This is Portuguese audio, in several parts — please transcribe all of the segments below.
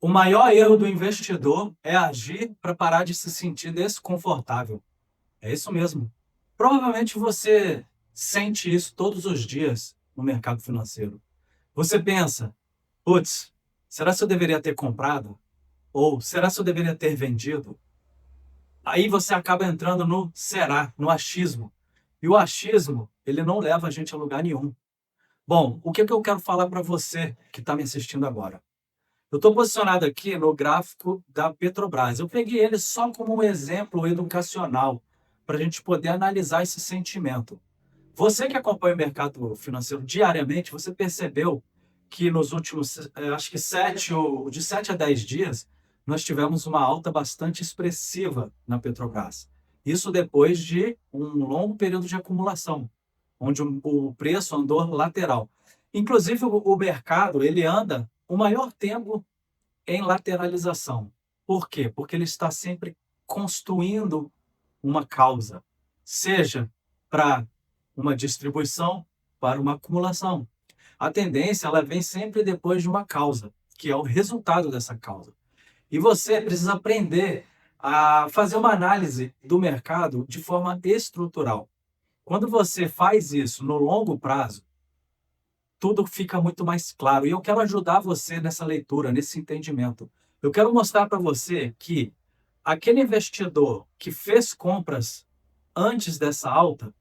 O maior erro do investidor é agir para parar de se sentir desconfortável. É isso mesmo. Provavelmente você sente isso todos os dias no mercado financeiro. Você pensa, putz, será que eu deveria ter comprado? Ou será que eu deveria ter vendido? Aí você acaba entrando no será, no achismo. E o achismo, ele não leva a gente a lugar nenhum. Bom, o que eu quero falar para você que está me assistindo agora? Eu estou posicionado aqui no gráfico da Petrobras. Eu peguei ele só como um exemplo educacional, para a gente poder analisar esse sentimento. Você que acompanha o mercado financeiro diariamente, você percebeu que nos últimos, acho que de 7 a 10 dias, nós tivemos uma alta bastante expressiva na Petrobras. Isso depois de um longo período de acumulação, onde o preço andou lateral. Inclusive, o mercado ele anda o maior tempo em lateralização. Por quê? Porque ele está sempre construindo uma causa, seja para uma distribuição, para uma acumulação. A tendência ela vem sempre depois de uma causa, que é o resultado dessa causa. E você precisa aprender a fazer uma análise do mercado de forma estrutural. Quando você faz isso no longo prazo, tudo fica muito mais claro. E eu quero ajudar você nessa leitura, nesse entendimento. Eu quero mostrar para você que aquele investidor que fez compras antes dessa alta,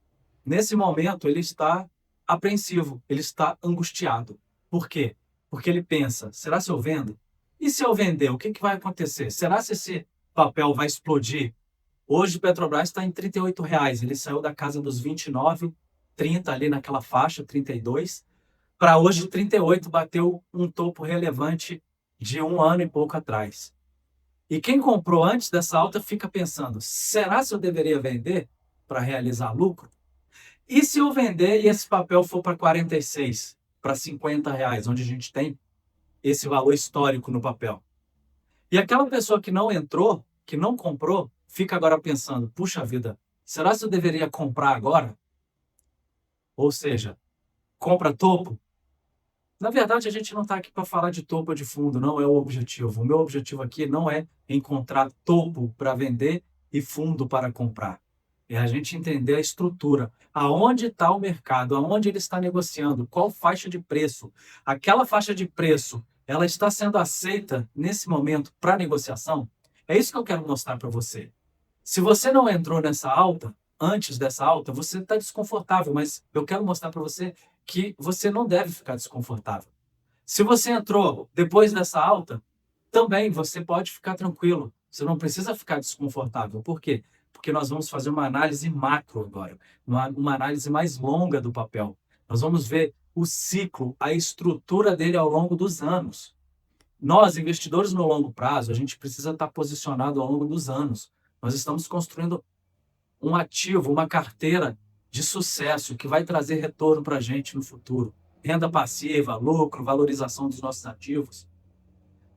nesse momento ele está apreensivo, ele está angustiado. Por quê? Porque ele pensa: será se eu vendo? E se eu vender, o que vai acontecer? Será se esse papel vai explodir? Hoje o Petrobras está em R$ 38. Ele saiu da casa dos 29, 30 ali naquela faixa, 32 para hoje 38 bateu um topo relevante de um ano e pouco atrás. E quem comprou antes dessa alta fica pensando: será se eu deveria vender para realizar lucro? E se eu vender e esse papel for para 46, para R$ 50, onde a gente tem esse valor histórico no papel? E aquela pessoa que não entrou, que não comprou, fica agora pensando: puxa vida, será se eu deveria comprar agora? Ou seja, compra topo? Na verdade, a gente não está aqui para falar de topo ou de fundo, não é o objetivo. O meu objetivo aqui não é encontrar topo para vender e fundo para comprar. É a gente entender a estrutura, aonde está o mercado, aonde ele está negociando, qual faixa de preço. Aquela faixa de preço, ela está sendo aceita nesse momento para negociação? É isso que eu quero mostrar para você. Se você não entrou nessa alta, antes dessa alta, você está desconfortável, mas eu quero mostrar para você que você não deve ficar desconfortável. Se você entrou depois dessa alta, também você pode ficar tranquilo. Você não precisa ficar desconfortável. Por quê? Porque nós vamos fazer uma análise macro agora, uma análise mais longa do papel. Nós vamos ver o ciclo, a estrutura dele ao longo dos anos. Nós, investidores no longo prazo, a gente precisa estar posicionado ao longo dos anos. Nós estamos construindo um ativo, uma carteira de sucesso que vai trazer retorno para a gente no futuro. Renda passiva, lucro, valorização dos nossos ativos.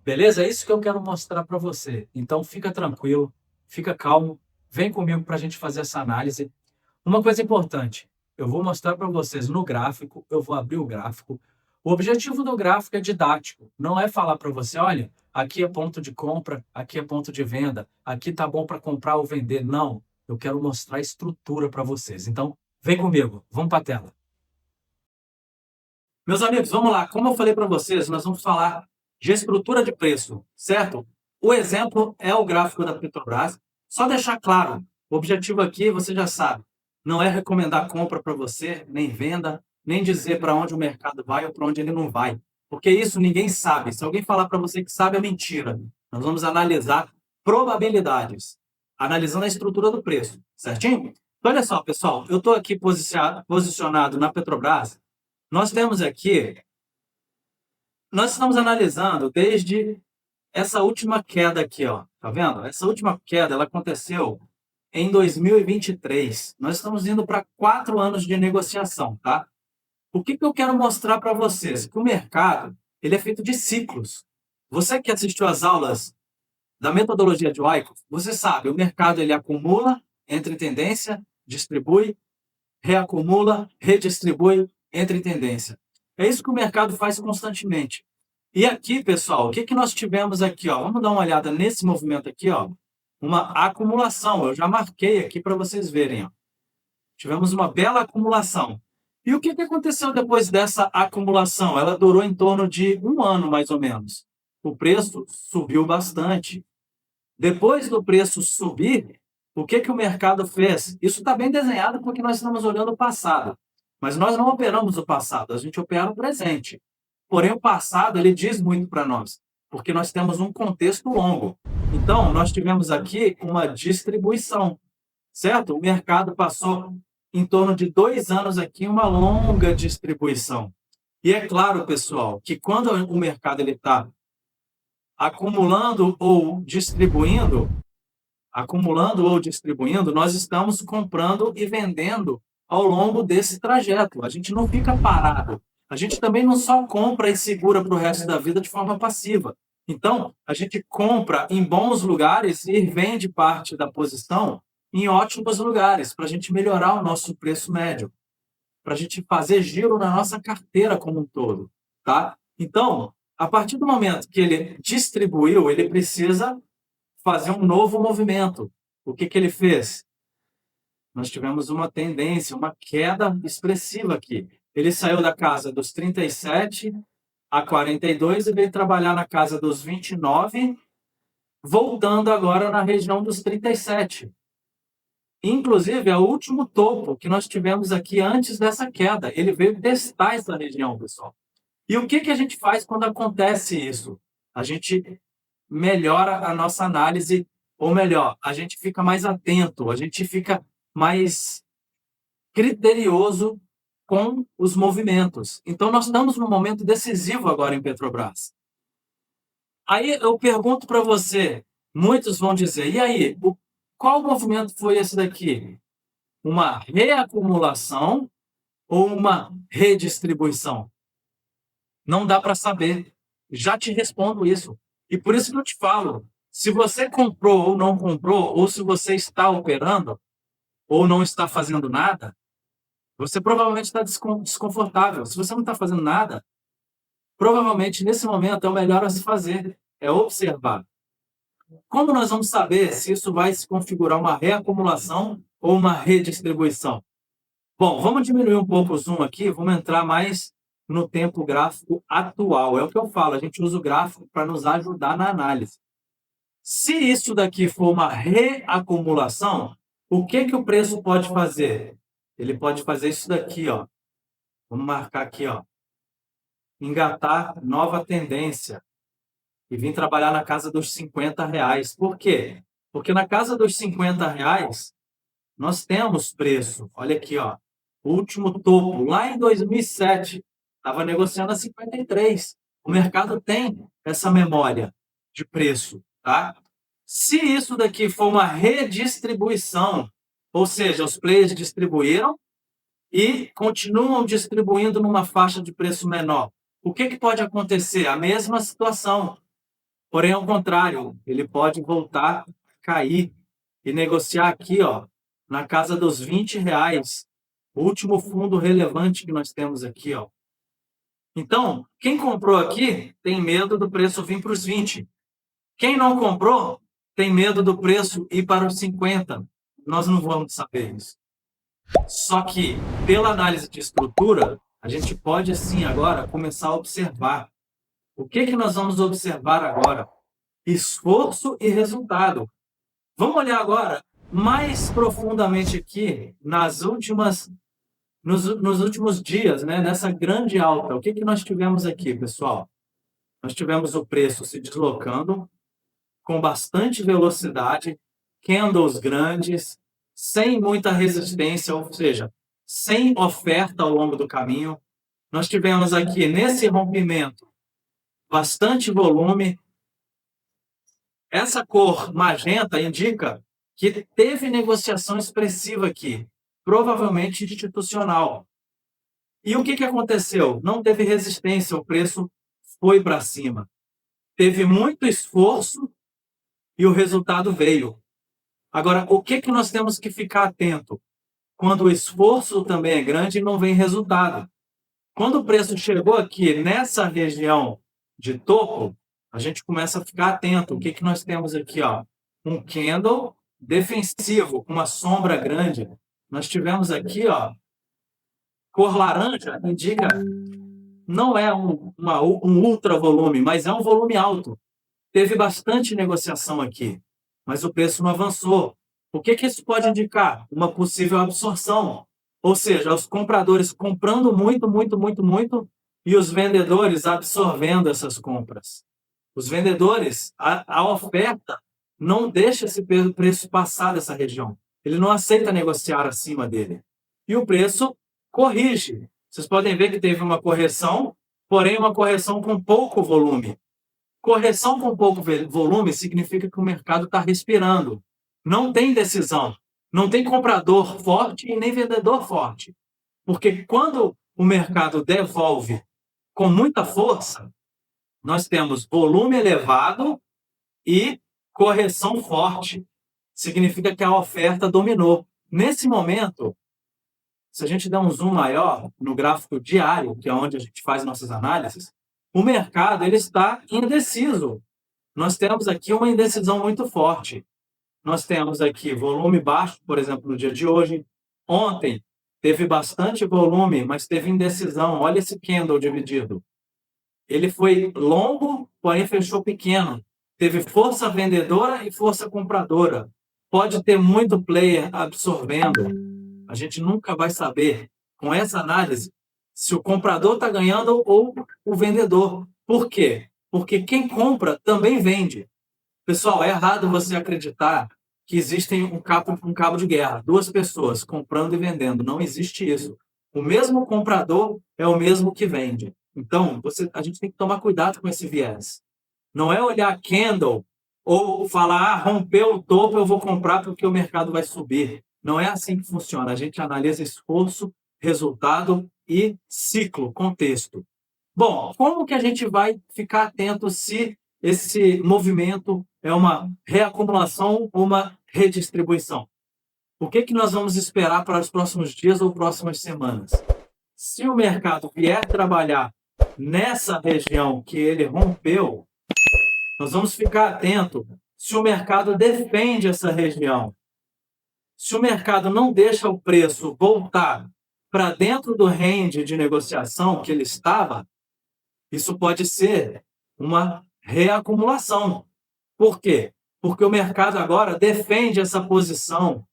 Beleza? É isso que eu quero mostrar para você. Então, fica tranquilo, fica calmo, vem comigo para a gente fazer essa análise. Uma coisa importante, eu vou mostrar para vocês no gráfico, eu vou abrir o gráfico. O objetivo do gráfico é didático, não é falar para você: olha, aqui é ponto de compra, aqui é ponto de venda, aqui tá bom para comprar ou vender. Não, eu quero mostrar a estrutura para vocês. Então, vem comigo, vamos para a tela. Meus amigos, vamos lá. Como eu falei para vocês, nós vamos falar de estrutura de preço, certo? O exemplo é o gráfico da Petrobras. Só deixar claro, o objetivo aqui, você já sabe, não é recomendar compra para você, nem venda, nem dizer para onde o mercado vai ou para onde ele não vai. Porque isso ninguém sabe. Se alguém falar para você que sabe, é mentira. Nós vamos analisar probabilidades, analisando a estrutura do preço, certinho? Então, olha só, pessoal, eu estou aqui posicionado na Petrobras. Nós temos aqui, nós estamos analisando desde essa última queda aqui, ó, tá vendo? Essa última queda, ela aconteceu em 2023. Nós estamos indo para 4 anos de negociação, tá? O que eu quero mostrar para vocês? Que o mercado, ele é feito de ciclos. Você que assistiu às aulas da metodologia de Wyckoff, você sabe, o mercado ele acumula, entra em tendência, distribui, reacumula, redistribui, entra em tendência. É isso que o mercado faz constantemente. E aqui, pessoal, o que que nós tivemos aqui, ó? Vamos dar uma olhada nesse movimento aqui, ó. Uma acumulação. Eu já marquei aqui para vocês verem, ó. Tivemos uma bela acumulação. E o que que aconteceu depois dessa acumulação? Ela durou em torno de um ano, mais ou menos. O preço subiu bastante. Depois do preço subir, o que que o mercado fez? Isso está bem desenhado porque nós estamos olhando o passado. Mas nós não operamos o passado, a gente opera o presente. Porém, o passado, ele diz muito para nós, porque nós temos um contexto longo. Então, nós tivemos aqui uma distribuição, certo? O mercado passou em torno de 2 anos aqui, uma longa distribuição. E é claro, pessoal, que quando o mercado está acumulando ou distribuindo, nós estamos comprando e vendendo ao longo desse trajeto. A gente não fica parado. A gente também não só compra e segura para o resto da vida de forma passiva. Então, a gente compra em bons lugares e vende parte da posição em ótimos lugares, para a gente melhorar o nosso preço médio, para a gente fazer giro na nossa carteira como um todo, tá? Então, a partir do momento que ele distribuiu, ele precisa fazer um novo movimento. O que que ele fez? Nós tivemos uma tendência, uma queda expressiva aqui. Ele saiu da casa dos 37 a 42 e veio trabalhar na casa dos 29, voltando agora na região dos 37. Inclusive, é o último topo que nós tivemos aqui antes dessa queda. Ele veio testar essa região, pessoal. E o que que a gente faz quando acontece isso? A gente melhora a nossa análise, ou melhor, a gente fica mais atento, a gente fica mais criterioso com os movimentos. Então, nós estamos num momento decisivo agora em Petrobras. Aí eu pergunto para você, muitos vão dizer, e aí, qual movimento foi esse daqui? Uma reacumulação ou uma redistribuição? Não dá para saber. Já te respondo isso. E por isso que eu te falo, se você comprou ou não comprou, ou se você está operando, ou não está fazendo nada, você provavelmente está desconfortável. Se você não está fazendo nada, provavelmente nesse momento é o melhor a se fazer, é observar. Como nós vamos saber se isso vai se configurar uma reacumulação ou uma redistribuição? Bom, vamos diminuir um pouco o zoom aqui, vamos entrar mais no tempo gráfico atual. É o que eu falo, a gente usa o gráfico para nos ajudar na análise. Se isso daqui for uma reacumulação, o que que o preço pode fazer? Ele pode fazer isso daqui, ó. Vamos marcar aqui, ó. Engatar nova tendência e vir trabalhar na casa dos R$ 50. Por quê? Porque na casa dos R$ 50 nós temos preço. Olha aqui, ó. O último topo, lá em 2007, estava negociando a 53. O mercado tem essa memória de preço, tá? Se isso daqui for uma redistribuição, ou seja, os players distribuíram e continuam distribuindo numa faixa de preço menor, o que que pode acontecer? A mesma situação. Porém, ao contrário, ele pode voltar a cair e negociar aqui, ó, na casa dos R$ 20. O último fundo relevante que nós temos aqui, ó. Então, quem comprou aqui tem medo do preço vir para os 20. Quem não comprou tem medo do preço ir para os 50. Nós não vamos saber isso. Só que, pela análise de estrutura, a gente pode, sim, agora começar a observar. O que que nós vamos observar agora? Esforço e resultado. Vamos olhar agora mais profundamente aqui nos últimos dias, né, nessa grande alta. O que que nós tivemos aqui, pessoal? Nós tivemos o preço se deslocando com bastante velocidade, candles grandes, sem muita resistência, ou seja, sem oferta ao longo do caminho. Nós tivemos aqui, nesse rompimento, bastante volume. Essa cor magenta indica que teve negociação expressiva aqui, provavelmente institucional. E o que que aconteceu? Não teve resistência, o preço foi para cima. Teve muito esforço e o resultado veio. Agora, o que que nós temos que ficar atento? Quando o esforço também é grande e não vem resultado. Quando o preço chegou aqui nessa região de topo, a gente começa a ficar atento. O que que nós temos aqui, ó? Um candle defensivo, com uma sombra grande. Nós tivemos aqui, ó, cor laranja, indica, não é um ultra volume, mas é um volume alto. Teve bastante negociação aqui, mas o preço não avançou. O que que isso pode indicar? Uma possível absorção. Ou seja, os compradores comprando muito, muito, muito, muito, e os vendedores absorvendo essas compras. Os vendedores, a oferta não deixa esse preço passar dessa região. Ele não aceita negociar acima dele. E o preço corrige. Vocês podem ver que teve uma correção, porém uma correção com pouco volume. Correção com pouco volume significa que o mercado está respirando. Não tem decisão. Não tem comprador forte e nem vendedor forte. Porque quando o mercado devolve com muita força, nós temos volume elevado e correção forte. Significa que a oferta dominou. Nesse momento, se a gente der um zoom maior no gráfico diário, que é onde a gente faz nossas análises, o mercado ele está indeciso. Nós temos aqui uma indecisão muito forte. Nós temos aqui volume baixo, por exemplo, no dia de hoje. Ontem teve bastante volume, mas teve indecisão. Olha esse candle dividido. Ele foi longo, porém fechou pequeno. Teve força vendedora e força compradora. Pode ter muito player absorvendo. A gente nunca vai saber, com essa análise, se o comprador está ganhando ou o vendedor. Por quê? Porque quem compra também vende. Pessoal, é errado você acreditar que existe um cabo de guerra, duas pessoas comprando e vendendo. Não existe isso. O mesmo comprador é o mesmo que vende. Então, a gente tem que tomar cuidado com esse viés. Não é olhar candle ou falar, rompeu o topo, eu vou comprar porque o mercado vai subir. Não é assim que funciona. A gente analisa esforço, resultado e ciclo, contexto. Bom, como que a gente vai ficar atento se esse movimento é uma reacumulação ou uma redistribuição? O que que nós vamos esperar para os próximos dias ou próximas semanas? Se o mercado vier trabalhar nessa região que ele rompeu, nós vamos ficar atento se o mercado defende essa região. Se o mercado não deixa o preço voltar para dentro do range de negociação que ele estava, isso pode ser uma reacumulação. Por quê? Porque o mercado agora defende essa posição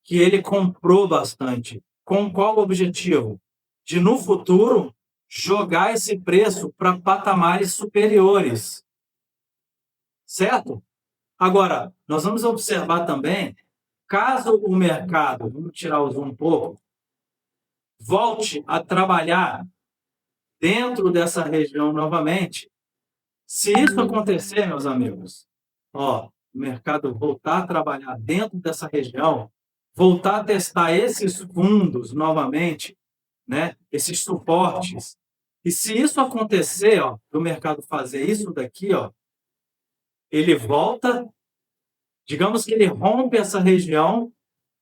que ele comprou bastante. Com qual objetivo? De, no futuro, jogar esse preço para patamares superiores. Certo? Agora, nós vamos observar também, caso o mercado, vamos tirar o zoom um pouco, volte a trabalhar dentro dessa região novamente, se isso acontecer, meus amigos, ó, o mercado voltar a trabalhar dentro dessa região, voltar a testar esses fundos novamente, né, esses suportes, e se isso acontecer, ó, do mercado fazer isso daqui, ó, ele volta, digamos que ele rompe essa região,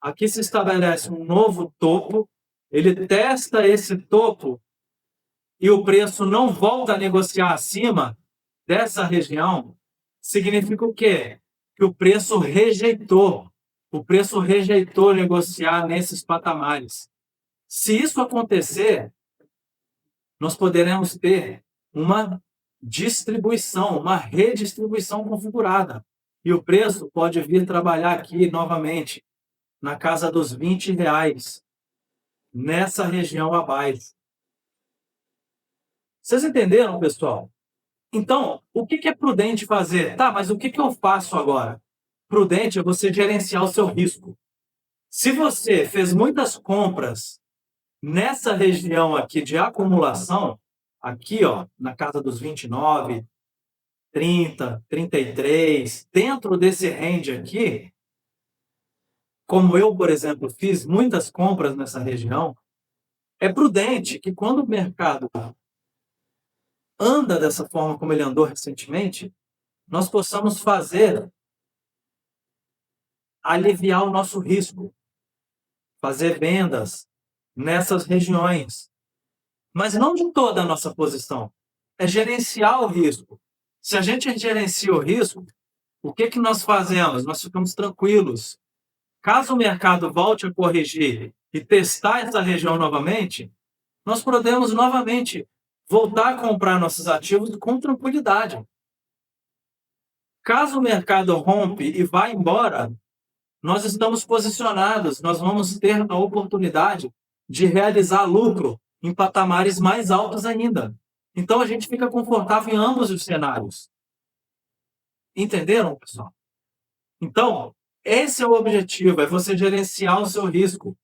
aqui se estabelece um novo topo, ele testa esse topo e o preço não volta a negociar acima dessa região, significa o quê? Que o preço rejeitou negociar nesses patamares. Se isso acontecer, nós poderemos ter uma distribuição, uma redistribuição configurada. E o preço pode vir trabalhar aqui novamente, na casa dos R$20, nessa região abaixo. Vocês entenderam, pessoal? Então, o que é prudente fazer? Tá, mas o que eu faço agora? Prudente é você gerenciar o seu risco. Se você fez muitas compras nessa região aqui de acumulação, aqui, ó, na casa dos 29, 30, 33, dentro desse range aqui, como eu, por exemplo, fiz muitas compras nessa região, é prudente que quando o mercado anda dessa forma como ele andou recentemente, nós possamos aliviar o nosso risco, fazer vendas nessas regiões, mas não de toda a nossa posição. é gerenciar o risco. Se a gente gerencia o risco, o que que nós fazemos? Nós ficamos tranquilos. Caso o mercado volte a corrigir e testar essa região novamente, nós podemos novamente voltar a comprar nossos ativos com tranquilidade. Caso o mercado rompe e vá embora, nós estamos posicionados, nós vamos ter a oportunidade de realizar lucro em patamares mais altos ainda. Então a gente fica confortável em ambos os cenários. Entenderam, pessoal? Então, esse é o objetivo, é você gerenciar o seu risco.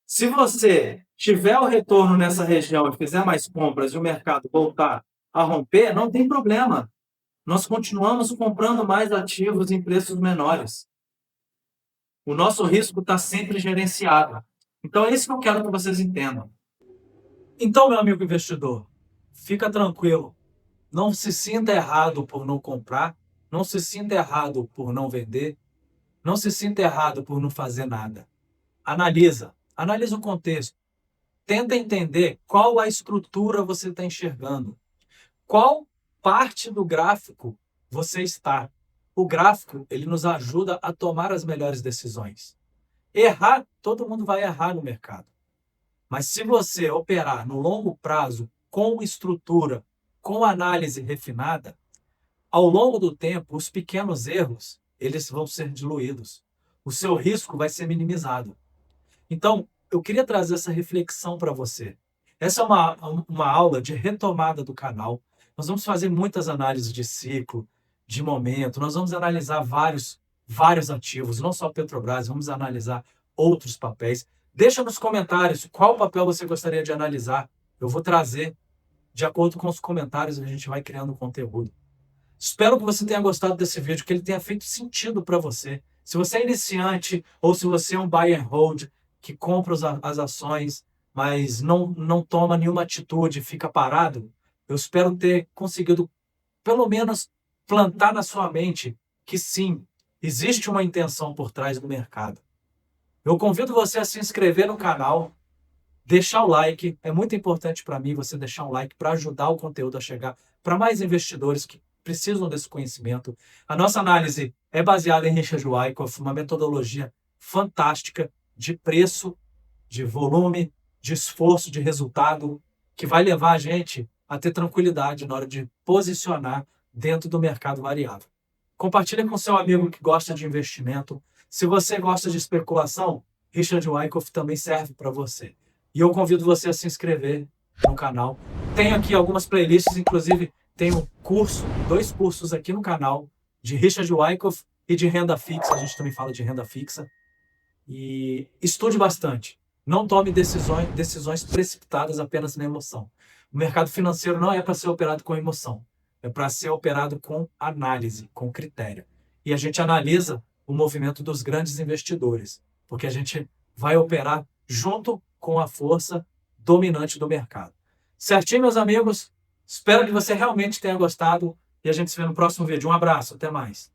Se você tiver o retorno nessa região e fizer mais compras e o mercado voltar a romper, não tem problema. Nós continuamos comprando mais ativos em preços menores. O nosso risco está sempre gerenciado. Então, é isso que eu quero que vocês entendam. Então, meu amigo investidor, fica tranquilo. Não se sinta errado por não comprar, não se sinta errado por não vender, não se sinta errado por não fazer nada. Analisa o contexto. Tenta entender qual a estrutura você está enxergando. Qual parte do gráfico você está. O gráfico, ele nos ajuda a tomar as melhores decisões. Errar, todo mundo vai errar no mercado. Mas se você operar no longo prazo, com estrutura, com análise refinada, ao longo do tempo, os pequenos erros, eles vão ser diluídos. O seu risco vai ser minimizado. Então, eu queria trazer essa reflexão para você. Essa é uma aula de retomada do canal. Nós vamos fazer muitas análises de ciclo, de momento. Nós vamos analisar vários ativos, não só Petrobras, vamos analisar outros papéis. Deixa nos comentários qual papel você gostaria de analisar. Eu vou trazer, de acordo com os comentários, a gente vai criando conteúdo. Espero que você tenha gostado desse vídeo, que ele tenha feito sentido para você. Se você é iniciante ou se você é um buy and hold, que compra as ações, mas não toma nenhuma atitude, fica parado, eu espero ter conseguido, pelo menos, plantar na sua mente que sim, existe uma intenção por trás do mercado. Eu convido você a se inscrever no canal, deixar o like, é muito importante para mim você deixar um like para ajudar o conteúdo a chegar para mais investidores que precisam desse conhecimento. A nossa análise é baseada em Richard Wyckoff, uma metodologia fantástica de preço, de volume, de esforço, de resultado, que vai levar a gente a ter tranquilidade na hora de posicionar dentro do mercado variável. Compartilhe com seu amigo que gosta de investimento. Se você gosta de especulação, Richard Wyckoff também serve para você. E eu convido você a se inscrever no canal. Tenho aqui algumas playlists, inclusive tenho dois cursos aqui no canal, de Richard Wyckoff e de renda fixa. A gente também fala de renda fixa. E estude bastante. Não tome decisões precipitadas apenas na emoção. O mercado financeiro não é para ser operado com emoção. É para ser operado com análise, com critério. E a gente analisa o movimento dos grandes investidores, porque a gente vai operar junto com a força dominante do mercado. Certinho, meus amigos? Espero que você realmente tenha gostado e a gente se vê no próximo vídeo. Um abraço, até mais.